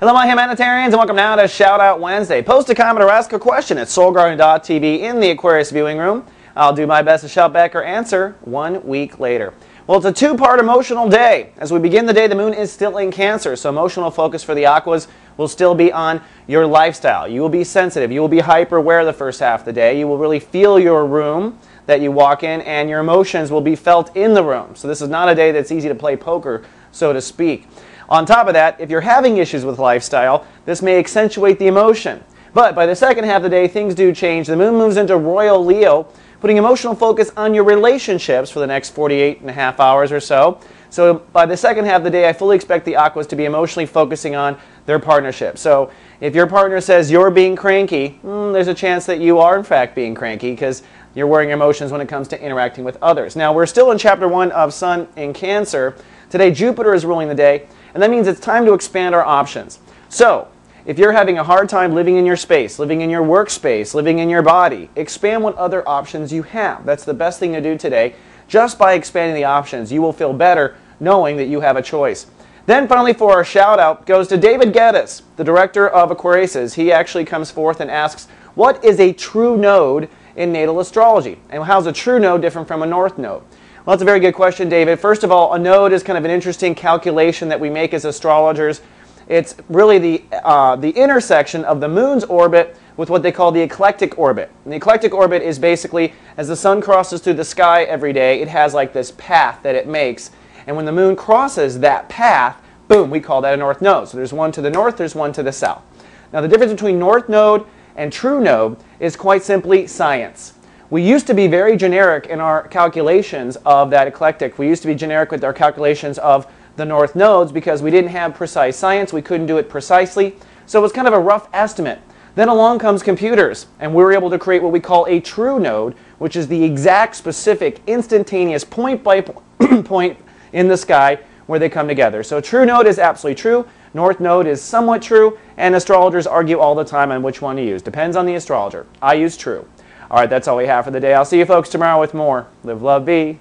Hello, my humanitarians, and welcome now to Shout Out Wednesday. Post a comment or ask a question at soulguardian.tv in the Aquarius viewing room. I'll do my best to shout back or answer 1 week later. Well, it's a two-part emotional day. As we begin the day, the moon is still in Cancer, so emotional focus for the Aquas will still be on your lifestyle. You will be sensitive. You will be hyper-aware the first half of the day. You will really feel your room that you walk in, and your emotions will be felt in the room. So this is not a day that's easy to play poker, so to speak. On top of that, if you're having issues with lifestyle, this may accentuate the emotion. But by the second half of the day, things do change. The moon moves into Royal Leo, putting emotional focus on your relationships for the next 48.5 hours or so. So by the second half of the day, I fully expect the Aquas to be emotionally focusing on their partnership. So if your partner says you're being cranky, there's a chance that you are in fact being cranky because you're wearing your emotions when it comes to interacting with others. Now, we're still in Chapter 1 of Sun in Cancer. Today, Jupiter is ruling the day, and that means it's time to expand our options. So, if you're having a hard time living in your space, living in your workspace, living in your body, expand what other options you have. That's the best thing to do today. Just by expanding the options, you will feel better knowing that you have a choice. Then finally, for our shout out goes to David Geddes, the director of Aquarius. He actually comes forth and asks, what is a true node in natal astrology? And how's a true node different from a north node? Well, that's a very good question, David. First of all, a node is kind of an interesting calculation that we make as astrologers. It's really the intersection of the moon's orbit with what they call the eclectic orbit. And the eclectic orbit is basically, as the sun crosses through the sky every day, it has like this path that it makes. And when the moon crosses that path, boom, we call that a north node. So there's one to the north, there's one to the south. Now the difference between north node and true node is quite simply science. We used to be very generic in our calculations of that eclectic. We used to be generic with our calculations of the north nodes because we didn't have precise science. We couldn't do it precisely. So it was kind of a rough estimate. Then along comes computers, and we were able to create what we call a true node, which is the exact, specific, instantaneous, point by point in the sky where they come together. So true node is absolutely true. North node is somewhat true, and astrologers argue all the time on which one to use. Depends on the astrologer. I use true. All right, that's all we have for the day. I'll see you folks tomorrow with more. Live, love, be.